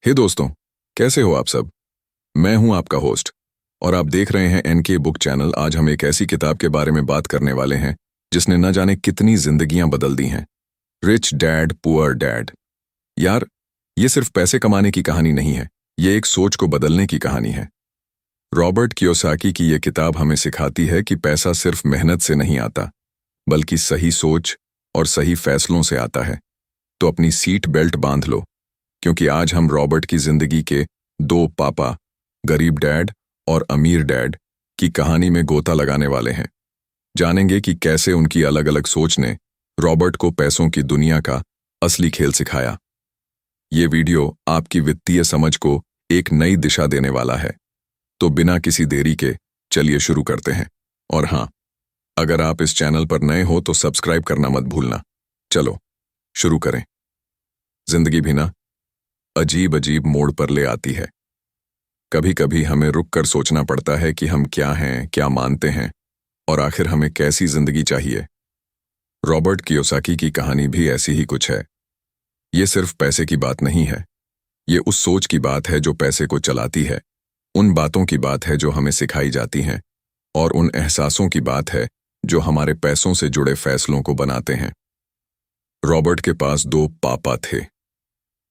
हे दोस्तों, कैसे हो आप सब? मैं हूं आपका होस्ट और आप देख रहे हैं एनके बुक चैनल। आज हम एक ऐसी किताब के बारे में बात करने वाले हैं जिसने न जाने कितनी जिंदगियां बदल दी हैं। Rich dad poor dad. यार, ये सिर्फ पैसे कमाने की कहानी नहीं है, ये एक सोच को बदलने की कहानी है। रॉबर्ट कियोसाकी की ये किताब हमें सिखाती है कि पैसा सिर्फ मेहनत से नहीं आता, बल्कि सही सोच और सही फैसलों से आता है। तो अपनी सीट बेल्ट बांध लो, क्योंकि आज हम रॉबर्ट की जिंदगी के दो पापा, गरीब डैड और अमीर डैड की कहानी में गोता लगाने वाले हैं। जानेंगे कि कैसे उनकी अलग अलग सोच ने रॉबर्ट को पैसों की दुनिया का असली खेल सिखाया। ये वीडियो आपकी वित्तीय समझ को एक नई दिशा देने वाला है। तो बिना किसी देरी के चलिए शुरू करते हैं। और हाँ, अगर आप इस चैनल पर नए हो तो सब्सक्राइब करना मत भूलना। चलो शुरू करें। जिंदगी भी ना अजीब अजीब मोड़ पर ले आती है। कभी कभी हमें रुककर सोचना पड़ता है कि हम क्या हैं, क्या मानते हैं और आखिर हमें कैसी जिंदगी चाहिए। रॉबर्ट कियोसाकी की कहानी भी ऐसी ही कुछ है। ये सिर्फ पैसे की बात नहीं है, ये उस सोच की बात है जो पैसे को चलाती है, उन बातों की बात है जो हमें सिखाई जाती हैं और उन एहसासों की बात है जो हमारे पैसों से जुड़े फैसलों को बनाते हैं। रॉबर्ट के पास दो पापा थे।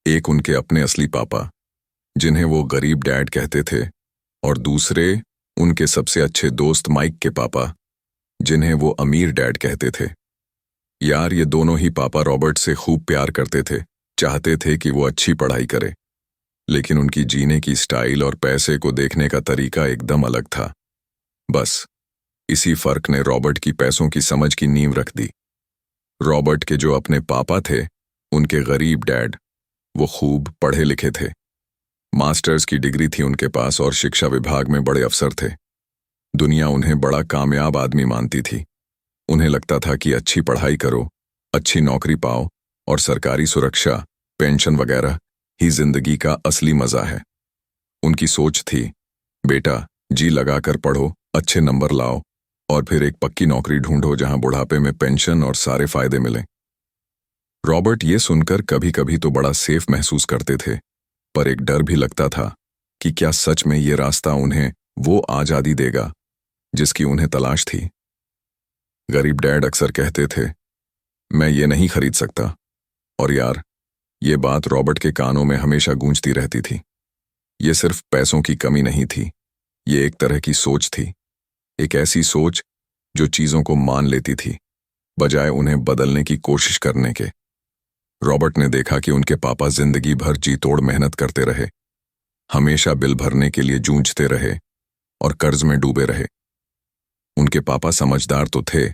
एक उनके अपने असली पापा, जिन्हें वो गरीब डैड कहते थे, और दूसरे उनके सबसे अच्छे दोस्त माइक के पापा, जिन्हें वो अमीर डैड कहते थे। यार, ये दोनों ही पापा रॉबर्ट से खूब प्यार करते थे, चाहते थे कि वो अच्छी पढ़ाई करे, लेकिन उनकी जीने की स्टाइल और पैसे को देखने का तरीका एकदम अलग था। बस इसी फर्क ने रॉबर्ट की पैसों की समझ की नींव रख दी। रॉबर्ट के जो अपने पापा थे, उनके गरीब डैड, वो खूब पढ़े लिखे थे। मास्टर्स की डिग्री थी उनके पास और शिक्षा विभाग में बड़े अफसर थे। दुनिया उन्हें बड़ा कामयाब आदमी मानती थी। उन्हें लगता था कि अच्छी पढ़ाई करो, अच्छी नौकरी पाओ और सरकारी सुरक्षा, पेंशन वगैरह ही जिंदगी का असली मजा है। उनकी सोच थी, बेटा जी लगाकर पढ़ो, अच्छे नंबर लाओ और फिर एक पक्की नौकरी ढूंढो जहां बुढ़ापे में पेंशन और सारे फायदे मिलें। रॉबर्ट ये सुनकर कभी कभी तो बड़ा सेफ महसूस करते थे, पर एक डर भी लगता था कि क्या सच में ये रास्ता उन्हें वो आजादी देगा जिसकी उन्हें तलाश थी। गरीब डैड अक्सर कहते थे, मैं ये नहीं खरीद सकता। और यार, ये बात रॉबर्ट के कानों में हमेशा गूंजती रहती थी। ये सिर्फ पैसों की कमी नहीं थी, ये एक तरह की सोच थी। एक ऐसी सोच जो चीजों को मान लेती थी, बजाय उन्हें बदलने की कोशिश करने के। रॉबर्ट ने देखा कि उनके पापा जिंदगी भर जी तोड़ मेहनत करते रहे, हमेशा बिल भरने के लिए जूझते रहे और कर्ज में डूबे रहे। उनके पापा समझदार तो थे,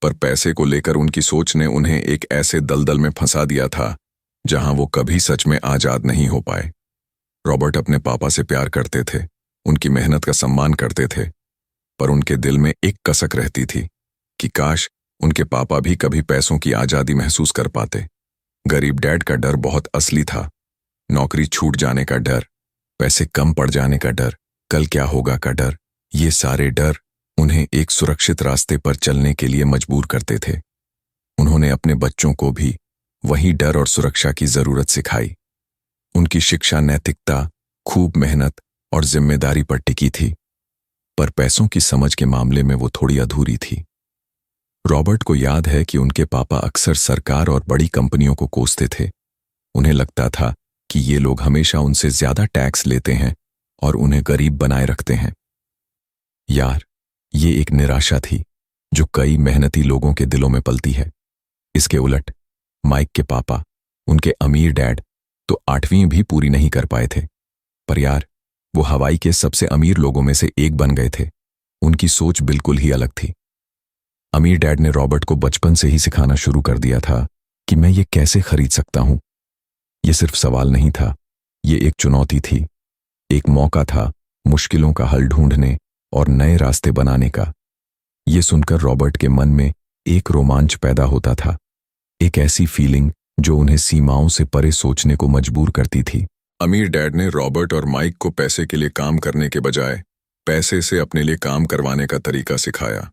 पर पैसे को लेकर उनकी सोच ने उन्हें एक ऐसे दलदल में फंसा दिया था जहां वो कभी सच में आजाद नहीं हो पाए। रॉबर्ट अपने पापा से प्यार करते थे, उनकी मेहनत का सम्मान करते थे, पर उनके दिल में एक कसक रहती थी कि काश उनके पापा भी कभी पैसों की आजादी महसूस कर पाते। गरीब डैड का डर बहुत असली था। नौकरी छूट जाने का डर, पैसे कम पड़ जाने का डर, कल क्या होगा का डर। ये सारे डर उन्हें एक सुरक्षित रास्ते पर चलने के लिए मजबूर करते थे। उन्होंने अपने बच्चों को भी वही डर और सुरक्षा की जरूरत सिखाई। उनकी शिक्षा नैतिकता, खूब मेहनत और जिम्मेदारी पर टिकी थी, पर पैसों की समझ के मामले में वो थोड़ी अधूरी थी। रॉबर्ट को याद है कि उनके पापा अक्सर सरकार और बड़ी कंपनियों को कोसते थे। उन्हें लगता था कि ये लोग हमेशा उनसे ज्यादा टैक्स लेते हैं और उन्हें गरीब बनाए रखते हैं। यार, ये एक निराशा थी जो कई मेहनती लोगों के दिलों में पलती है। इसके उलट माइक के पापा, उनके अमीर डैड, तो 8वीं भी पूरी नहीं कर पाए थे, पर यार वो हवाई के सबसे अमीर लोगों में से एक बन गए थे। उनकी सोच बिल्कुल ही अलग थी। अमीर डैड ने रॉबर्ट को बचपन से ही सिखाना शुरू कर दिया था कि मैं ये कैसे खरीद सकता हूं। ये सिर्फ सवाल नहीं था, ये एक चुनौती थी, एक मौका था मुश्किलों का हल ढूंढने और नए रास्ते बनाने का। ये सुनकर रॉबर्ट के मन में एक रोमांच पैदा होता था, एक ऐसी फीलिंग जो उन्हें सीमाओं से परे सोचने को मजबूर करती थी। अमीर डैड ने रॉबर्ट और माइक को पैसे के लिए काम करने के बजाय पैसे से अपने लिए काम करवाने का तरीका सिखाया।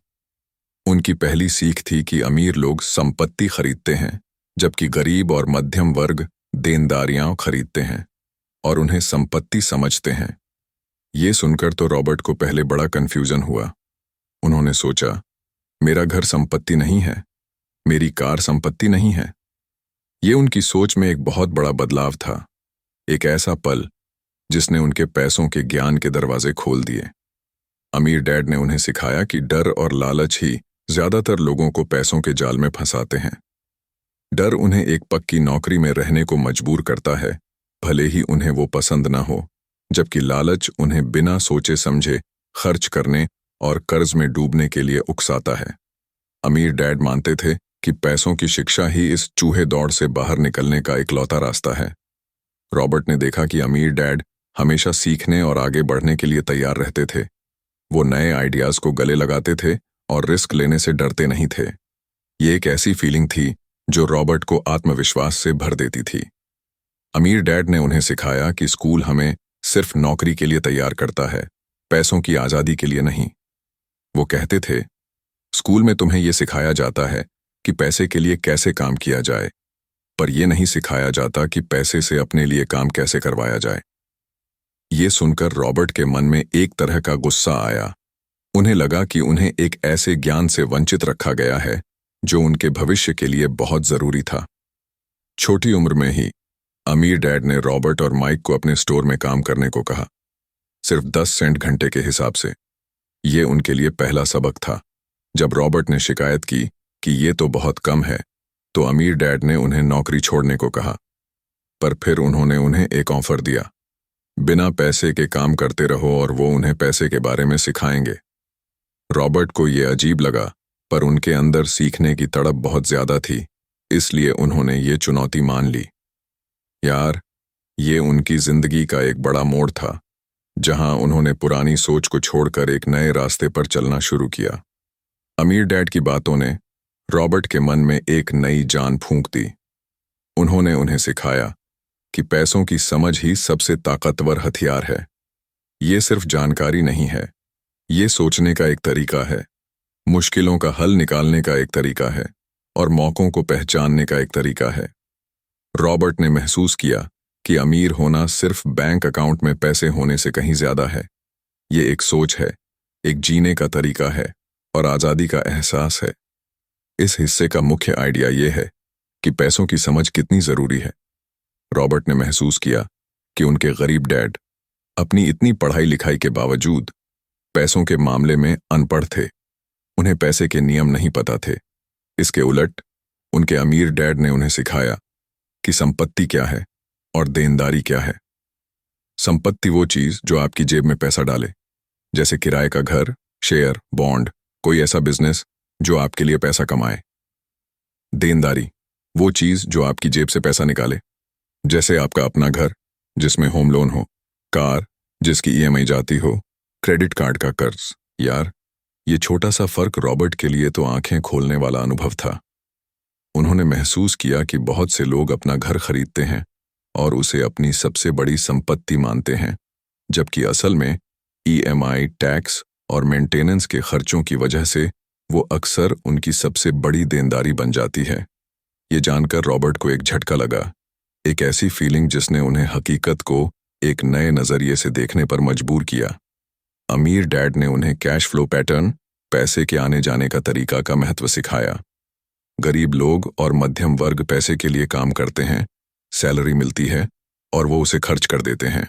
उनकी पहली सीख थी कि अमीर लोग संपत्ति खरीदते हैं, जबकि गरीब और मध्यम वर्ग देनदारियां खरीदते हैं। और उन्हें संपत्ति समझते हैं। ये सुनकर तो रॉबर्ट को पहले बड़ा कन्फ्यूजन हुआ। उन्होंने सोचा, मेरा घर संपत्ति नहीं है, मेरी कार संपत्ति नहीं है। ये उनकी सोच में एक बहुत बड़ा बदलाव था, एक ऐसा पल जिसने उनके पैसों के ज्ञान के दरवाजे खोल दिए। अमीर डैड ने उन्हें सिखाया कि डर और लालच ही ज्यादातर लोगों को पैसों के जाल में फंसाते हैं। डर उन्हें एक पक्की नौकरी में रहने को मजबूर करता है, भले ही उन्हें वो पसंद ना हो, जबकि लालच उन्हें बिना सोचे समझे खर्च करने और कर्ज में डूबने के लिए उकसाता है। अमीर डैड मानते थे कि पैसों की शिक्षा ही इस चूहे दौड़ से बाहर निकलने का इकलौता रास्ता है। रॉबर्ट ने देखा कि अमीर डैड हमेशा सीखने और आगे बढ़ने के लिए तैयार रहते थे। वो नए आइडियाज को गले लगाते थे और रिस्क लेने से डरते नहीं थे। ये एक ऐसी फीलिंग थी जो रॉबर्ट को आत्मविश्वास से भर देती थी। अमीर डैड ने उन्हें सिखाया कि स्कूल हमें सिर्फ नौकरी के लिए तैयार करता है, पैसों की आज़ादी के लिए नहीं। वो कहते थे, स्कूल में तुम्हें यह सिखाया जाता है कि पैसे के लिए कैसे काम किया जाए, पर यह नहीं सिखाया जाता कि पैसे से अपने लिए काम कैसे करवाया जाए। ये सुनकर रॉबर्ट के मन में एक तरह का गुस्सा आया। उन्हें लगा कि उन्हें एक ऐसे ज्ञान से वंचित रखा गया है जो उनके भविष्य के लिए बहुत जरूरी था। छोटी उम्र में ही अमीर डैड ने रॉबर्ट और माइक को अपने स्टोर में काम करने को कहा, सिर्फ 10 सेंट घंटे के हिसाब से। ये उनके लिए पहला सबक था। जब रॉबर्ट ने शिकायत की कि ये तो बहुत कम है, तो अमीर डैड ने उन्हें नौकरी छोड़ने को कहा। पर फिर उन्होंने उन्हें एक ऑफर दिया, बिना पैसे के काम करते रहो और वो उन्हें पैसे के बारे में सिखाएंगे। रॉबर्ट को ये अजीब लगा, पर उनके अंदर सीखने की तड़प बहुत ज्यादा थी, इसलिए उन्होंने ये चुनौती मान ली। यार, ये उनकी जिंदगी का एक बड़ा मोड़ था, जहां उन्होंने पुरानी सोच को छोड़कर एक नए रास्ते पर चलना शुरू किया। अमीर डैड की बातों ने रॉबर्ट के मन में एक नई जान फूंक दी। उन्होंने उन्हें सिखाया कि पैसों की समझ ही सबसे ताकतवर हथियार है। ये सिर्फ जानकारी नहीं है, ये सोचने का एक तरीका है, मुश्किलों का हल निकालने का एक तरीका है और मौकों को पहचानने का एक तरीका है। रॉबर्ट ने महसूस किया कि अमीर होना सिर्फ बैंक अकाउंट में पैसे होने से कहीं ज्यादा है। ये एक सोच है, एक जीने का तरीका है और आज़ादी का एहसास है। इस हिस्से का मुख्य आइडिया ये है कि पैसों की समझ कितनी जरूरी है। रॉबर्ट ने महसूस किया कि उनके गरीब डैड अपनी इतनी पढ़ाई लिखाई के बावजूद पैसों के मामले में अनपढ़ थे। उन्हें पैसे के नियम नहीं पता थे। इसके उलट उनके अमीर डैड ने उन्हें सिखाया कि संपत्ति क्या है और देनदारी क्या है। संपत्ति वो चीज जो आपकी जेब में पैसा डाले, जैसे किराए का घर, शेयर, बॉन्ड, कोई ऐसा बिजनेस जो आपके लिए पैसा कमाए। देनदारी वो चीज जो आपकी जेब से पैसा निकाले, जैसे आपका अपना घर जिसमें होम लोन हो, कार जिसकी ईएमआई जाती हो, क्रेडिट कार्ड का कर्ज। यार, ये छोटा सा फर्क रॉबर्ट के लिए तो आंखें खोलने वाला अनुभव था। उन्होंने महसूस किया कि बहुत से लोग अपना घर खरीदते हैं और उसे अपनी सबसे बड़ी संपत्ति मानते हैं, जबकि असल में ईएमआई, टैक्स और मेंटेनेंस के खर्चों की वजह से वो अक्सर उनकी सबसे बड़ी देनदारी बन जाती है। ये जानकर रॉबर्ट को एक झटका लगा, एक ऐसी फीलिंग जिसने उन्हें हकीकत को एक नए नजरिए से देखने पर मजबूर किया। अमीर डैड ने उन्हें कैश फ्लो पैटर्न, पैसे के आने जाने का तरीका का महत्व सिखाया। गरीब लोग और मध्यम वर्ग पैसे के लिए काम करते हैं, सैलरी मिलती है और वो उसे खर्च कर देते हैं।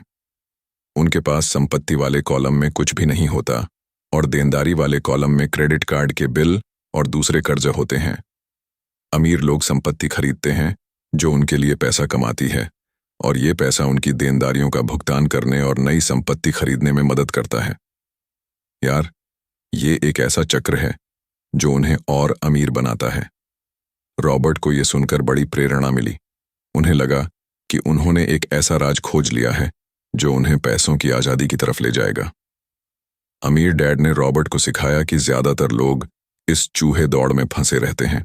उनके पास संपत्ति वाले कॉलम में कुछ भी नहीं होता और देनदारी वाले कॉलम में क्रेडिट कार्ड के बिल और दूसरे कर्ज होते हैं। अमीर लोग संपत्ति खरीदते हैं जो उनके लिए पैसा कमाती है, और ये पैसा उनकी देनदारियों का भुगतान करने और नई संपत्ति खरीदने में मदद करता है। यार, ये एक ऐसा चक्र है जो उन्हें और अमीर बनाता है। रॉबर्ट को यह सुनकर बड़ी प्रेरणा मिली। उन्हें लगा कि उन्होंने एक ऐसा राज खोज लिया है जो उन्हें पैसों की आज़ादी की तरफ ले जाएगा। अमीर डैड ने रॉबर्ट को सिखाया कि ज्यादातर लोग इस चूहे दौड़ में फंसे रहते हैं।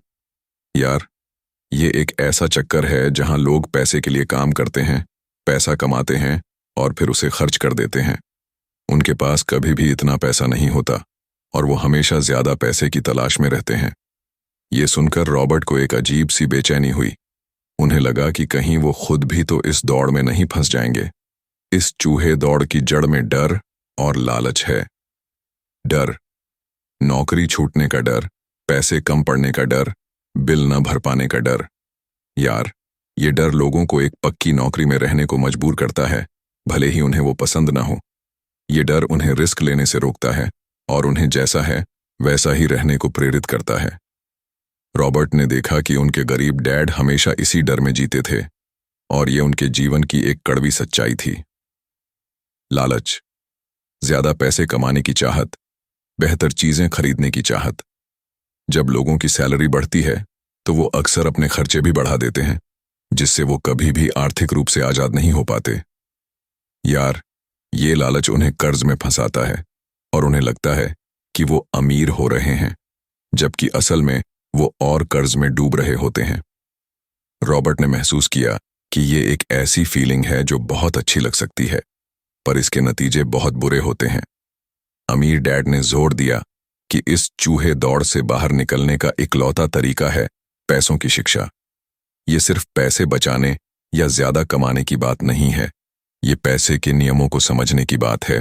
यार, ये एक ऐसा चक्कर है जहां लोग पैसे के लिए काम करते हैं, पैसा कमाते हैं और फिर उसे खर्च कर देते हैं। उनके पास कभी भी इतना पैसा नहीं होता और वो हमेशा ज्यादा पैसे की तलाश में रहते हैं। ये सुनकर रॉबर्ट को एक अजीब सी बेचैनी हुई। उन्हें लगा कि कहीं वो खुद भी तो इस दौड़ में नहीं फंस जाएंगे। इस चूहे दौड़ की जड़ में डर और लालच है। डर, नौकरी छूटने का डर, पैसे कम पड़ने का डर, बिल न भर पाने का डर। यार, ये डर लोगों को एक पक्की नौकरी में रहने को मजबूर करता है, भले ही उन्हें वो पसंद ना हो। ये डर उन्हें रिस्क लेने से रोकता है और उन्हें जैसा है वैसा ही रहने को प्रेरित करता है। रॉबर्ट ने देखा कि उनके गरीब डैड हमेशा इसी डर में जीते थे और ये उनके जीवन की एक कड़वी सच्चाई थी। लालच, ज्यादा पैसे कमाने की चाहत, बेहतर चीजें खरीदने की चाहत। जब लोगों की सैलरी बढ़ती है तो वो अक्सर अपने खर्चे भी बढ़ा देते हैं, जिससे वो कभी भी आर्थिक रूप से आजाद नहीं हो पाते। यार, ये लालच उन्हें कर्ज में फंसाता है और उन्हें लगता है कि वो अमीर हो रहे हैं, जबकि असल में वो और कर्ज में डूब रहे होते हैं। रॉबर्ट ने महसूस किया कि ये एक ऐसी फीलिंग है जो बहुत अच्छी लग सकती है, पर इसके नतीजे बहुत बुरे होते हैं। अमीर डैड ने जोर दिया कि इस चूहे दौड़ से बाहर निकलने का इकलौता तरीका है पैसों की शिक्षा। ये सिर्फ पैसे बचाने या ज्यादा कमाने की बात नहीं है, ये पैसे के नियमों को समझने की बात है,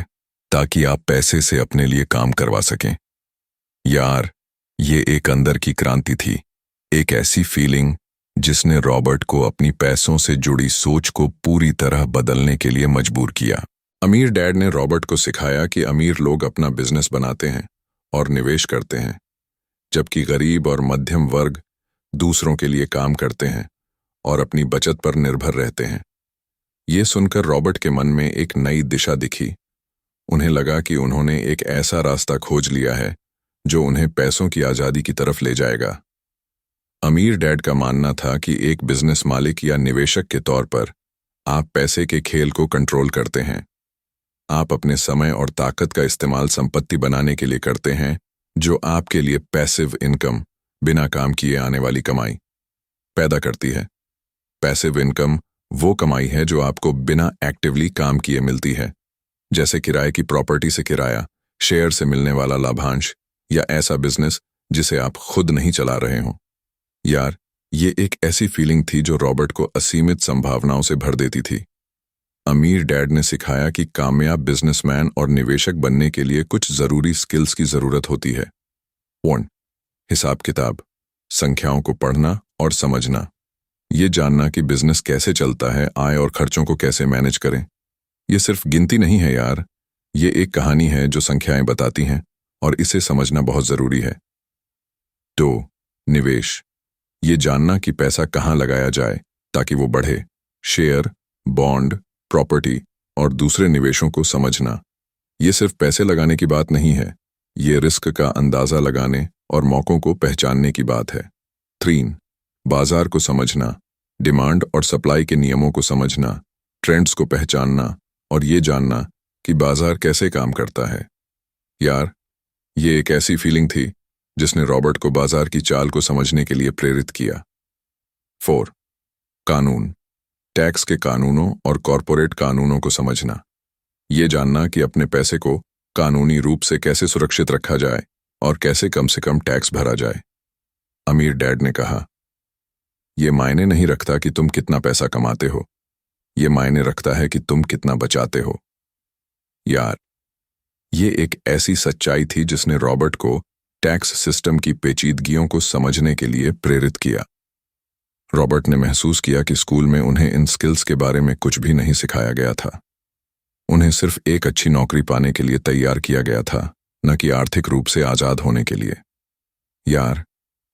ताकि आप पैसे से अपने लिए काम करवा सकें। यार, ये एक अंदर की क्रांति थी, एक ऐसी फीलिंग जिसने रॉबर्ट को अपनी पैसों से जुड़ी सोच को पूरी तरह बदलने के लिए मजबूर किया। अमीर डैड ने रॉबर्ट को सिखाया कि अमीर लोग अपना बिजनेस बनाते हैं और निवेश करते हैं, जबकि गरीब और मध्यम वर्ग दूसरों के लिए काम करते हैं और अपनी बचत पर निर्भर रहते हैं। ये सुनकर रॉबर्ट के मन में एक नई दिशा दिखी। उन्हें लगा कि उन्होंने एक ऐसा रास्ता खोज लिया है जो उन्हें पैसों की आजादी की तरफ ले जाएगा। अमीर डैड का मानना था कि एक बिजनेस मालिक या निवेशक के तौर पर आप पैसे के खेल को कंट्रोल करते हैं। आप अपने समय और ताकत का इस्तेमाल संपत्ति बनाने के लिए करते हैं, जो आपके लिए पैसिव इनकम, बिना काम किए आने वाली कमाई पैदा करती है। पैसिव इनकम वो कमाई है जो आपको बिना एक्टिवली काम किए मिलती है, जैसे किराए की प्रॉपर्टी से किराया, शेयर से मिलने वाला लाभांश या ऐसा बिजनेस जिसे आप खुद नहीं चला रहे हों। यार, ये एक ऐसी फीलिंग थी जो रॉबर्ट को असीमित संभावनाओं से भर देती थी। अमीर डैड ने सिखाया कि कामयाब बिजनेसमैन और निवेशक बनने के लिए कुछ जरूरी स्किल्स की जरूरत होती है। 1. हिसाब किताब, संख्याओं को पढ़ना और समझना। ये जानना कि बिजनेस कैसे चलता है, आय और खर्चों को कैसे मैनेज करें। ये सिर्फ गिनती नहीं है यार, ये एक कहानी है जो संख्याएं बताती हैं और इसे समझना बहुत जरूरी है। 2. निवेश, ये जानना कि पैसा कहाँ लगाया जाए ताकि वो बढ़े। शेयर, बॉन्ड, प्रॉपर्टी और दूसरे निवेशों को समझना। ये सिर्फ पैसे लगाने की बात नहीं है, ये रिस्क का अंदाजा लगाने और मौकों को पहचानने की बात है। 3. बाजार को समझना, डिमांड और सप्लाई के नियमों को समझना, ट्रेंड्स को पहचानना और ये जानना कि बाजार कैसे काम करता है। यार, ये एक ऐसी फीलिंग थी जिसने रॉबर्ट को बाजार की चाल को समझने के लिए प्रेरित किया। 4. कानून, टैक्स के कानूनों और कॉरपोरेट कानूनों को समझना। ये जानना कि अपने पैसे को कानूनी रूप से कैसे सुरक्षित रखा जाए और कैसे कम से कम टैक्स भरा जाए। अमीर डैड ने कहा, ये मायने नहीं रखता कि तुम कितना पैसा कमाते हो, ये मायने रखता है कि तुम कितना बचाते हो। यार, ये एक ऐसी सच्चाई थी जिसने रॉबर्ट को टैक्स सिस्टम की पेचीदगियों को समझने के लिए प्रेरित किया। रॉबर्ट ने महसूस किया कि स्कूल में उन्हें इन स्किल्स के बारे में कुछ भी नहीं सिखाया गया था। उन्हें सिर्फ एक अच्छी नौकरी पाने के लिए तैयार किया गया था, न कि आर्थिक रूप से आजाद होने के लिए। यार,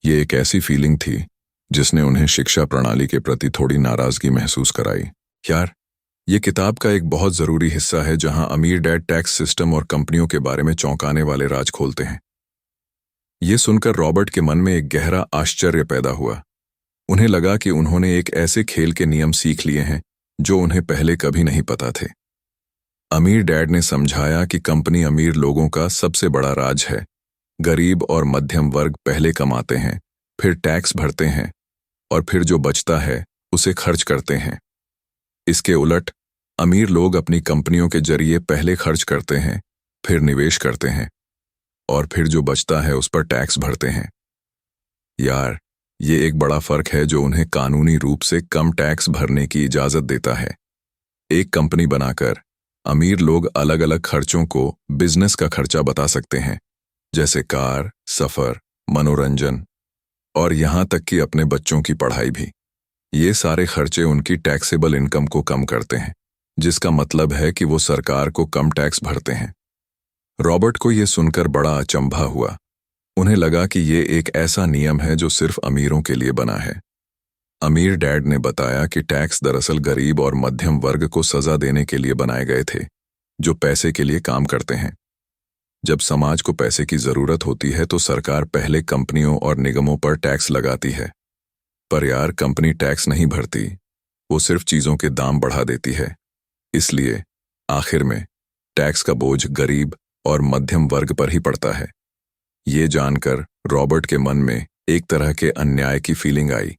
ये एक ऐसी फीलिंग थी जिसने उन्हें शिक्षा प्रणाली के प्रति थोड़ी नाराजगी महसूस कराई। यार, ये किताब का एक बहुत जरूरी हिस्सा है जहां अमीर डैड टैक्स सिस्टम और कंपनियों के बारे में चौंकाने वाले राज खोलते हैं। ये सुनकर रॉबर्ट के मन में एक गहरा आश्चर्य पैदा हुआ। उन्हें लगा कि उन्होंने एक ऐसे खेल के नियम सीख लिए हैं जो उन्हें पहले कभी नहीं पता थे। अमीर डैड ने समझाया कि कंपनी अमीर लोगों का सबसे बड़ा राज है। गरीब और मध्यम वर्ग पहले कमाते हैं, फिर टैक्स भरते हैं और फिर जो बचता है उसे खर्च करते हैं। इसके उलट अमीर लोग अपनी कंपनियों के जरिए पहले खर्च करते हैं, फिर निवेश करते हैं और फिर जो बचता है उस पर टैक्स भरते हैं। यार, ये एक बड़ा फर्क है जो उन्हें कानूनी रूप से कम टैक्स भरने की इजाजत देता है। एक कंपनी बनाकर अमीर लोग अलग अलग खर्चों को बिजनेस का खर्चा बता सकते हैं, जैसे कार, सफर, मनोरंजन और यहां तक कि अपने बच्चों की पढ़ाई भी। ये सारे खर्चे उनकी टैक्सेबल इनकम को कम करते हैं, जिसका मतलब है कि वो सरकार को कम टैक्स भरते हैं। रॉबर्ट को यह सुनकर बड़ा अचंभा हुआ। उन्हें लगा कि ये एक ऐसा नियम है जो सिर्फ अमीरों के लिए बना है। अमीर डैड ने बताया कि टैक्स दरअसल गरीब और मध्यम वर्ग को सजा देने के लिए बनाए गए थे, जो पैसे के लिए काम करते हैं। जब समाज को पैसे की जरूरत होती है तो सरकार पहले कंपनियों और निगमों पर टैक्स लगाती है। पर यार, कंपनी टैक्स नहीं भरती, वो सिर्फ चीजों के दाम बढ़ा देती है। इसलिए आखिर में टैक्स का बोझ गरीब और मध्यम वर्ग पर ही पड़ता है। ये जानकर रॉबर्ट के मन में एक तरह के अन्याय की फीलिंग आई।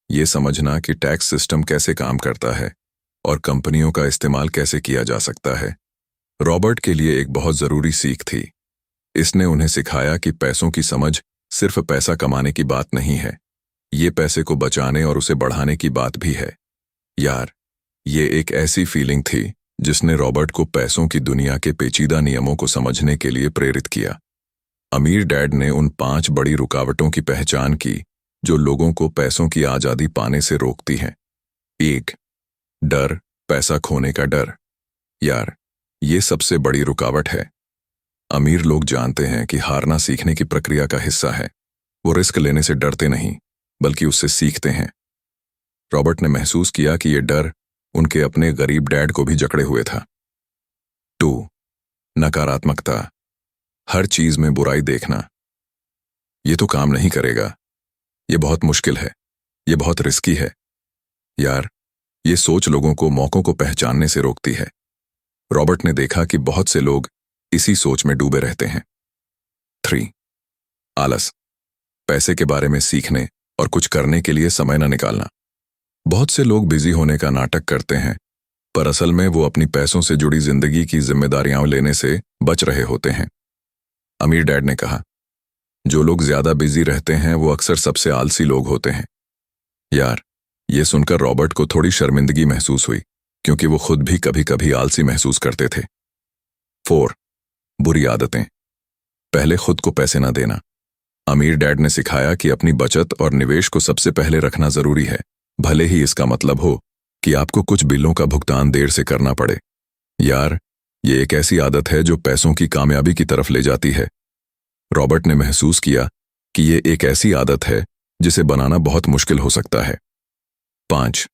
ये समझना कि टैक्स सिस्टम कैसे काम करता है और कंपनियों का इस्तेमाल कैसे किया जा सकता है, रॉबर्ट के लिए एक बहुत जरूरी सीख थी। इसने उन्हें सिखाया कि पैसों की समझ सिर्फ पैसा कमाने की बात नहीं है, ये पैसे को बचाने और उसे बढ़ाने की बात भी है। यार, ये एक ऐसी फीलिंग थी जिसने रॉबर्ट को पैसों की दुनिया के पेचीदा नियमों को समझने के लिए प्रेरित किया। अमीर डैड ने उन 5 बड़ी रुकावटों की पहचान की जो लोगों को पैसों की आजादी पाने से रोकती हैं। 1. डर, पैसा खोने का डर। यार, ये सबसे बड़ी रुकावट है। अमीर लोग जानते हैं कि हारना सीखने की प्रक्रिया का हिस्सा है। वो रिस्क लेने से डरते नहीं, बल्कि उससे सीखते हैं। रॉबर्ट ने महसूस किया कि ये डर उनके अपने गरीब डैड को भी जकड़े हुए था। 2. नकारात्मकता, हर चीज में बुराई देखना। ये तो काम नहीं करेगा, ये बहुत मुश्किल है, ये बहुत रिस्की है। यार, ये सोच लोगों को मौकों को पहचानने से रोकती है। रॉबर्ट ने देखा कि बहुत से लोग इसी सोच में डूबे रहते हैं। 3. आलस, पैसे के बारे में सीखने और कुछ करने के लिए समय न निकालना। बहुत से लोग बिजी होने का नाटक करते हैं, पर असल में वो अपनी पैसों से जुड़ी जिंदगी की जिम्मेदारियां लेने से बच रहे होते हैं। अमीर डैड ने कहा, जो लोग ज्यादा बिजी रहते हैं वो अक्सर सबसे आलसी लोग होते हैं। यार, ये सुनकर रॉबर्ट को थोड़ी शर्मिंदगी महसूस हुई, क्योंकि वो खुद भी कभी कभी आलसी महसूस करते थे। 4. बुरी आदतें, पहले खुद को पैसे ना देना। अमीर डैड ने सिखाया कि अपनी बचत और निवेश को सबसे पहले रखना जरूरी है, भले ही इसका मतलब हो कि आपको कुछ बिलों का भुगतान देर से करना पड़े। यार, ये एक ऐसी आदत है जो पैसों की कामयाबी की तरफ ले जाती है। रॉबर्ट ने महसूस किया कि ये एक ऐसी आदत है जिसे बनाना बहुत मुश्किल हो सकता है। 5.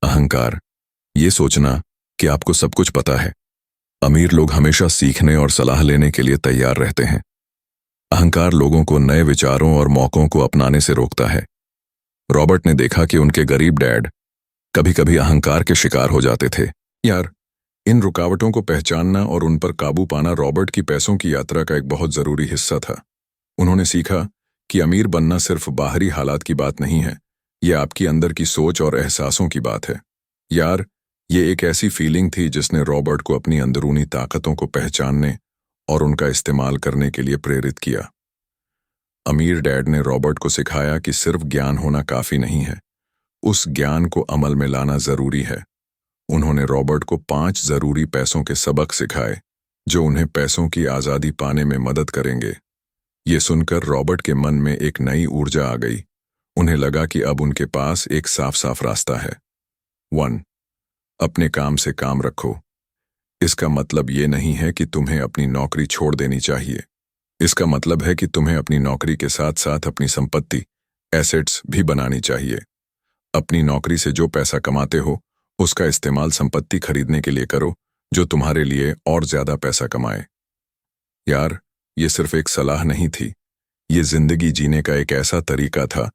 अहंकार, ये सोचना कि आपको सब कुछ पता है। अमीर लोग हमेशा सीखने और सलाह लेने के लिए तैयार रहते हैं। अहंकार लोगों को नए विचारों और मौकों को अपनाने से रोकता है। रॉबर्ट ने देखा कि उनके गरीब डैड कभी कभी अहंकार के शिकार हो जाते थे। यार, इन रुकावटों को पहचानना और उन पर काबू पाना रॉबर्ट की पैसों की यात्रा का एक बहुत जरूरी हिस्सा था। उन्होंने सीखा कि अमीर बनना सिर्फ बाहरी हालात की बात नहीं है, यह आपकी अंदर की सोच और एहसासों की बात है। यार, ये एक ऐसी फीलिंग थी जिसने रॉबर्ट को अपनी अंदरूनी ताकतों को पहचानने और उनका इस्तेमाल करने के लिए प्रेरित किया। अमीर डैड ने रॉबर्ट को सिखाया कि सिर्फ ज्ञान होना काफी नहीं है, उस ज्ञान को अमल में लाना जरूरी है। उन्होंने रॉबर्ट को 5 जरूरी पैसों के सबक सिखाए जो उन्हें पैसों की आजादी पाने में मदद करेंगे। ये सुनकर रॉबर्ट के मन में एक नई ऊर्जा आ गई। उन्हें लगा कि अब उनके पास एक साफ साफ रास्ता है। 1. अपने काम से काम रखो। इसका मतलब ये नहीं है कि तुम्हें अपनी नौकरी छोड़ देनी चाहिए। इसका मतलब है कि तुम्हें अपनी नौकरी के साथ साथ अपनी संपत्ति, एसेट्स भी बनानी चाहिए। अपनी नौकरी से जो पैसा कमाते हो उसका इस्तेमाल संपत्ति खरीदने के लिए करो जो तुम्हारे लिए और ज्यादा पैसा कमाए। यार, ये सिर्फ एक सलाह नहीं थी, ये जिंदगी जीने का एक ऐसा तरीका था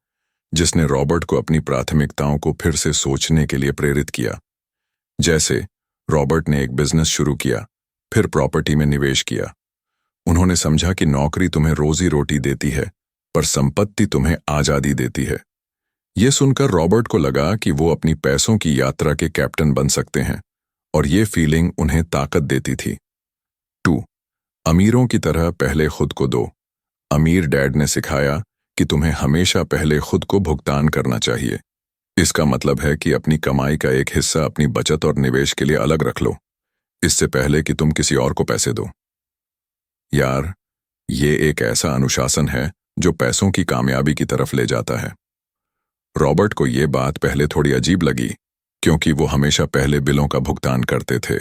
जिसने रॉबर्ट को अपनी प्राथमिकताओं को फिर से सोचने के लिए प्रेरित किया। जैसे रॉबर्ट ने एक बिजनेस शुरू किया, फिर प्रॉपर्टी में निवेश किया। उन्होंने समझा कि नौकरी तुम्हें रोजी रोटी देती है, पर संपत्ति तुम्हें आजादी देती है। ये सुनकर रॉबर्ट को लगा कि वो अपनी पैसों की यात्रा के कैप्टन बन सकते हैं, और ये फीलिंग उन्हें ताकत देती थी। 2. अमीरों की तरह पहले खुद को दो। अमीर डैड ने सिखाया कि तुम्हें हमेशा पहले खुद को भुगतान करना चाहिए। इसका मतलब है कि अपनी कमाई का एक हिस्सा अपनी बचत और निवेश के लिए अलग रख लो, इससे पहले कि तुम किसी और को पैसे दो। यार, ये एक ऐसा अनुशासन है जो पैसों की कामयाबी की तरफ ले जाता है। रॉबर्ट को ये बात पहले थोड़ी अजीब लगी, क्योंकि वो हमेशा पहले बिलों का भुगतान करते थे।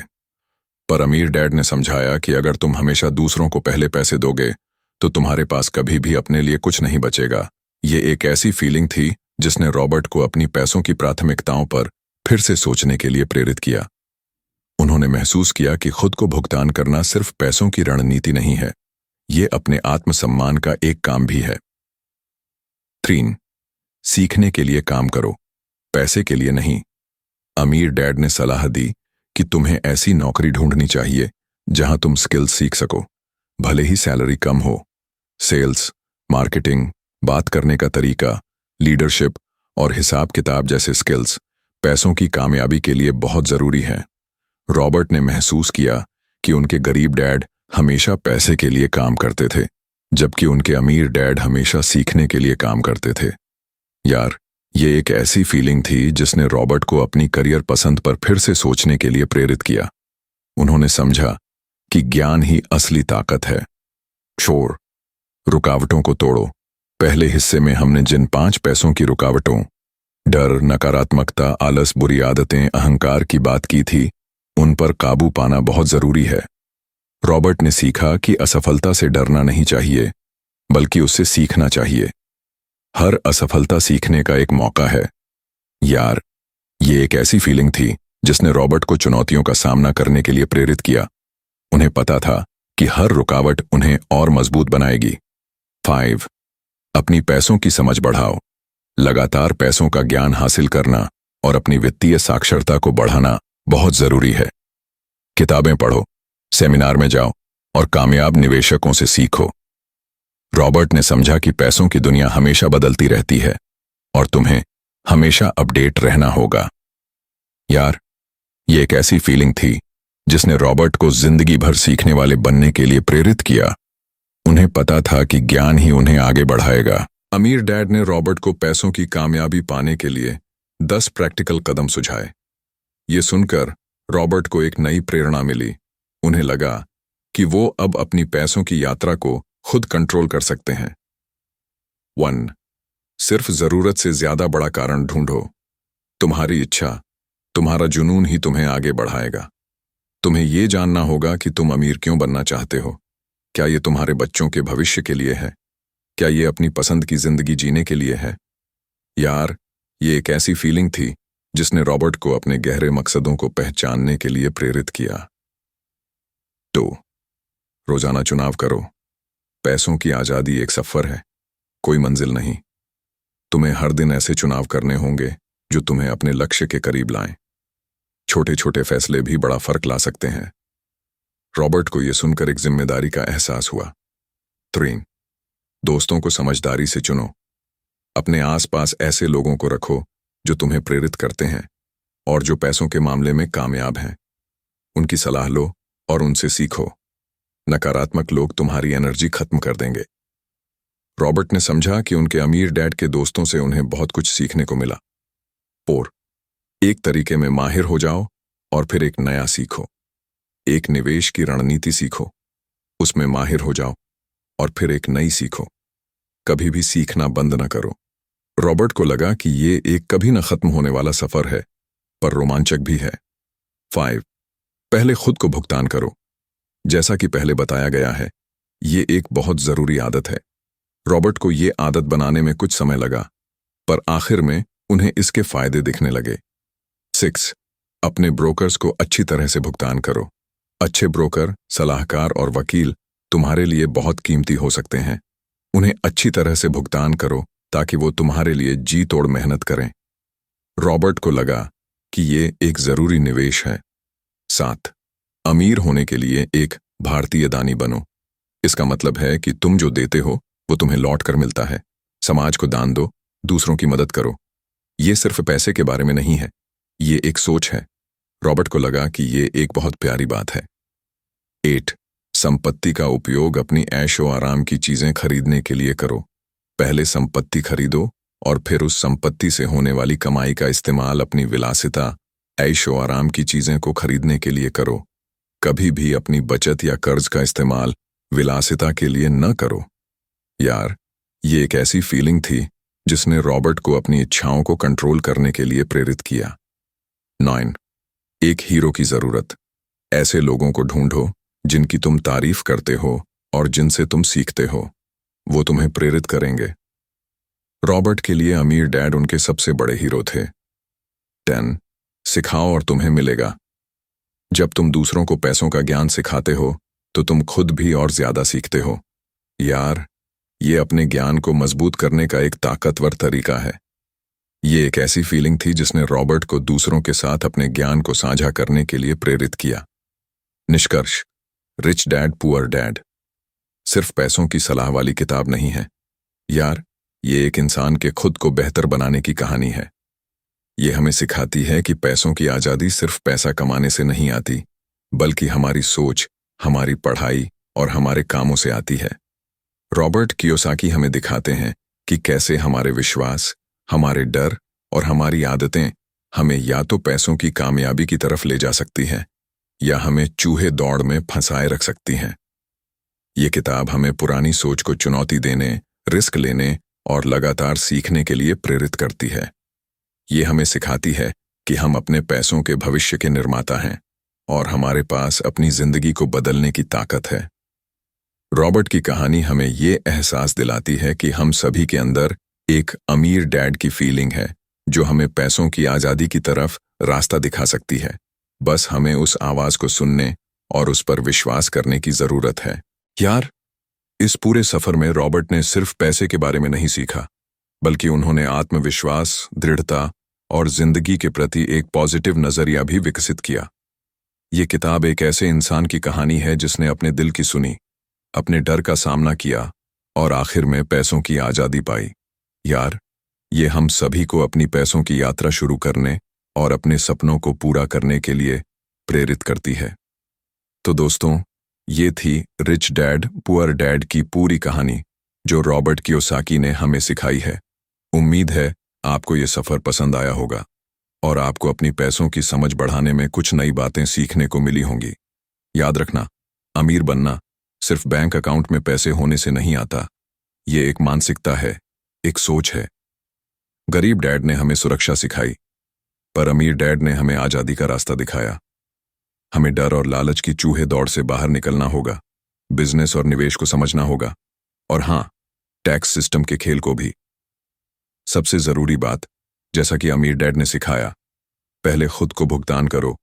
पर अमीर डैड ने समझाया कि अगर तुम हमेशा दूसरों को पहले पैसे दोगे तो तुम्हारे पास कभी भी अपने लिए कुछ नहीं बचेगा। ये एक ऐसी फीलिंग थी जिसने रॉबर्ट को अपनी पैसों की प्राथमिकताओं पर फिर से सोचने के लिए प्रेरित किया। उन्होंने महसूस किया कि खुद को भुगतान करना सिर्फ पैसों की रणनीति नहीं है, ये अपने आत्मसम्मान का एक काम भी है। 3. सीखने के लिए काम करो, पैसे के लिए नहीं। अमीर डैड ने सलाह दी कि तुम्हें ऐसी नौकरी ढूंढनी चाहिए जहां तुम स्किल्स सीख सको, भले ही सैलरी कम हो। सेल्स, मार्केटिंग, बात करने का तरीका, लीडरशिप और हिसाब किताब जैसे स्किल्स पैसों की कामयाबी के लिए बहुत जरूरी हैं। रॉबर्ट ने महसूस किया कि उनके गरीब डैड हमेशा पैसे के लिए काम करते थे, जबकि उनके अमीर डैड हमेशा सीखने के लिए काम करते थे। यार, ये एक ऐसी फीलिंग थी जिसने रॉबर्ट को अपनी करियर पसंद पर फिर से सोचने के लिए प्रेरित किया। उन्होंने समझा कि ज्ञान ही असली ताकत है। शोर, रुकावटों को तोड़ो। पहले हिस्से में हमने जिन 5 पैसों की रुकावटों, डर, नकारात्मकता, आलस, बुरी आदतें, अहंकार की बात की थी, उन पर काबू पाना बहुत जरूरी है। रॉबर्ट ने सीखा कि असफलता से डरना नहीं चाहिए, बल्कि उससे सीखना चाहिए। हर असफलता सीखने का एक मौका है। यार, ये एक ऐसी फीलिंग थी जिसने रॉबर्ट को चुनौतियों का सामना करने के लिए प्रेरित किया। उन्हें पता था कि हर रुकावट उन्हें और मजबूत बनाएगी। 5. अपनी पैसों की समझ बढ़ाओ। लगातार पैसों का ज्ञान हासिल करना और अपनी वित्तीय साक्षरता को बढ़ाना बहुत जरूरी है। किताबें पढ़ो, सेमिनार में जाओ और कामयाब निवेशकों से सीखो। रॉबर्ट ने समझा कि पैसों की दुनिया हमेशा बदलती रहती है और तुम्हें हमेशा अपडेट रहना होगा। यार, ये एक ऐसी फीलिंग थी जिसने रॉबर्ट को जिंदगी भर सीखने वाले बनने के लिए प्रेरित किया। उन्हें पता था कि ज्ञान ही उन्हें आगे बढ़ाएगा। अमीर डैड ने रॉबर्ट को पैसों की कामयाबी पाने के लिए 10 प्रैक्टिकल कदम सुझाए। ये सुनकर रॉबर्ट को एक नई प्रेरणा मिली। उन्हें लगा कि वो अब अपनी पैसों की यात्रा को खुद कंट्रोल कर सकते हैं। 1. सिर्फ जरूरत से ज्यादा बड़ा कारण ढूंढो। तुम्हारी इच्छा, तुम्हारा जुनून ही तुम्हें आगे बढ़ाएगा। तुम्हें यह जानना होगा कि तुम अमीर क्यों बनना चाहते हो। क्या ये तुम्हारे बच्चों के भविष्य के लिए है? क्या ये अपनी पसंद की जिंदगी जीने के लिए है? यार, ये एक ऐसी फीलिंग थी जिसने रॉबर्ट को अपने गहरे मकसदों को पहचानने के लिए प्रेरित किया। 2. रोजाना चुनाव करो। पैसों की आजादी एक सफर है, कोई मंजिल नहीं। तुम्हें हर दिन ऐसे चुनाव करने होंगे जो तुम्हें अपने लक्ष्य के करीब लाएं। छोटे छोटे फैसले भी बड़ा फर्क ला सकते हैं। रॉबर्ट को यह सुनकर एक जिम्मेदारी का एहसास हुआ। 3. दोस्तों को समझदारी से चुनो। अपने आसपास ऐसे लोगों को रखो जो तुम्हें प्रेरित करते हैं और जो पैसों के मामले में कामयाब हैं। उनकी सलाह लो और उनसे सीखो। नकारात्मक लोग तुम्हारी एनर्जी खत्म कर देंगे। रॉबर्ट ने समझा कि उनके अमीर डैड के दोस्तों से उन्हें बहुत कुछ सीखने को मिला। 4. एक तरीके में माहिर हो जाओ और फिर एक नया सीखो। एक निवेश की रणनीति सीखो, उसमें माहिर हो जाओ और फिर एक नई सीखो। कभी भी सीखना बंद न करो। रॉबर्ट को लगा कि ये एक कभी न खत्म होने वाला सफर है, पर रोमांचक भी है। 5. पहले खुद को भुगतान करो। जैसा कि पहले बताया गया है, ये एक बहुत जरूरी आदत है। रॉबर्ट को ये आदत बनाने में कुछ समय लगा, पर आखिर में उन्हें इसके फायदे दिखने लगे। 6. अपने ब्रोकर्स को अच्छी तरह से भुगतान करो। अच्छे ब्रोकर, सलाहकार और वकील तुम्हारे लिए बहुत कीमती हो सकते हैं। उन्हें अच्छी तरह से भुगतान करो ताकि वो तुम्हारे लिए जी तोड़ मेहनत करें। रॉबर्ट को लगा कि ये एक जरूरी निवेश है। 7. अमीर होने के लिए एक भारतीय दानी बनो। इसका मतलब है कि तुम जो देते हो वो तुम्हें लौट कर मिलता है। समाज को दान दो, दूसरों की मदद करो। ये सिर्फ पैसे के बारे में नहीं है, ये एक सोच है। रॉबर्ट को लगा कि ये एक बहुत प्यारी बात है। 8. संपत्ति का उपयोग अपनी ऐशो आराम की चीजें खरीदने के लिए करो। पहले संपत्ति खरीदो, और फिर उस संपत्ति से होने वाली कमाई का इस्तेमाल अपनी विलासिता, ऐशो आराम की चीजें को खरीदने के लिए करो। कभी भी अपनी बचत या कर्ज का इस्तेमाल विलासिता के लिए न करो। यार, ये एक ऐसी फीलिंग थी जिसने रॉबर्ट को अपनी इच्छाओं को कंट्रोल करने के लिए प्रेरित किया। 9. एक हीरो की जरूरत। ऐसे लोगों को ढूंढो जिनकी तुम तारीफ करते हो और जिनसे तुम सीखते हो। वो तुम्हें प्रेरित करेंगे। रॉबर्ट के लिए अमीर डैड उनके सबसे बड़े हीरो थे। 10. सिखाओ और तुम्हें मिलेगा। जब तुम दूसरों को पैसों का ज्ञान सिखाते हो तो तुम खुद भी और ज्यादा सीखते हो। यार, ये अपने ज्ञान को मजबूत करने का एक ताकतवर तरीका है। ये एक ऐसी फीलिंग थी जिसने रॉबर्ट को दूसरों के साथ अपने ज्ञान को साझा करने के लिए प्रेरित किया। निष्कर्ष, रिच डैड पुअर डैड सिर्फ पैसों की सलाह वाली किताब नहीं है। यार, ये एक इंसान के खुद को बेहतर बनाने की कहानी है। ये हमें सिखाती है कि पैसों की आजादी सिर्फ पैसा कमाने से नहीं आती, बल्कि हमारी सोच, हमारी पढ़ाई और हमारे कामों से आती है। रॉबर्ट कियोसाकी हमें दिखाते हैं कि कैसे हमारे विश्वास, हमारे डर और हमारी आदतें हमें या तो पैसों की कामयाबी की तरफ ले जा सकती हैं या हमें चूहे दौड़ में फंसाए रख सकती हैं। ये किताब हमें पुरानी सोच को चुनौती देने, रिस्क लेने और लगातार सीखने के लिए प्रेरित करती है। ये हमें सिखाती है कि हम अपने पैसों के भविष्य के निर्माता हैं और हमारे पास अपनी जिंदगी को बदलने की ताकत है। रॉबर्ट की कहानी हमें ये एहसास दिलाती है कि हम सभी के अंदर एक अमीर डैड की फीलिंग है जो हमें पैसों की आजादी की तरफ रास्ता दिखा सकती है। बस हमें उस आवाज को सुनने और उस पर विश्वास करने की जरूरत है। यार, इस पूरे सफर में रॉबर्ट ने सिर्फ पैसे के बारे में नहीं सीखा, बल्कि उन्होंने आत्मविश्वास, दृढ़ता और जिंदगी के प्रति एक पॉजिटिव नजरिया भी विकसित किया। ये किताब एक ऐसे इंसान की कहानी है जिसने अपने दिल की सुनी, अपने डर का सामना किया और आखिर में पैसों की आजादी पाई। यार, ये हम सभी को अपनी पैसों की यात्रा शुरू करने और अपने सपनों को पूरा करने के लिए प्रेरित करती है। तो दोस्तों, ये थी रिच डैड पुअर डैड की पूरी कहानी जो रॉबर्ट कियोसाकी ने हमें सिखाई है। उम्मीद है आपको ये सफर पसंद आया होगा और आपको अपनी पैसों की समझ बढ़ाने में कुछ नई बातें सीखने को मिली होंगी। याद रखना, अमीर बनना सिर्फ बैंक अकाउंट में पैसे होने से नहीं आता। ये एक मानसिकता है, एक सोच है। गरीब डैड ने हमें सुरक्षा सिखाई, पर अमीर डैड ने हमें आजादी का रास्ता दिखाया। हमें डर और लालच की चूहे दौड़ से बाहर निकलना होगा, बिजनेस और निवेश को समझना होगा, और हाँ, टैक्स सिस्टम के खेल को भी। सबसे जरूरी बात, जैसा कि अमीर डैड ने सिखाया, पहले खुद को भुगतान करो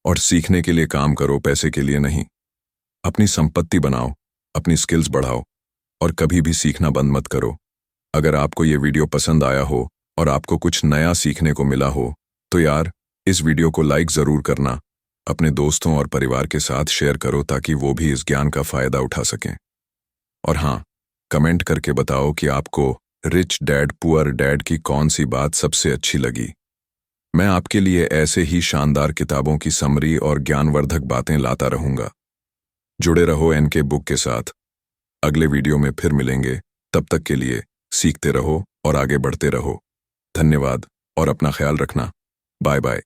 और सीखने के लिए काम करो, पैसे के लिए नहीं। अपनी संपत्ति बनाओ, अपनी स्किल्स बढ़ाओ और कभी भी सीखना बंद मत करो। अगर आपको ये वीडियो पसंद आया हो और आपको कुछ नया सीखने को मिला हो तो यार, इस वीडियो को लाइक जरूर करना, अपने दोस्तों और परिवार के साथ शेयर करो ताकि वो भी इस ज्ञान का फायदा उठा सकें। और हाँ, कमेंट करके बताओ कि आपको रिच डैड पुअर डैड की कौन सी बात सबसे अच्छी लगी। मैं आपके लिए ऐसे ही शानदार किताबों की समरी और ज्ञानवर्धक बातें लाता रहूंगा। जुड़े रहो एनके बुक के साथ। अगले वीडियो में फिर मिलेंगे, तब तक के लिए सीखते रहो और आगे बढ़ते रहो। धन्यवाद और अपना ख्याल रखना। Bye bye.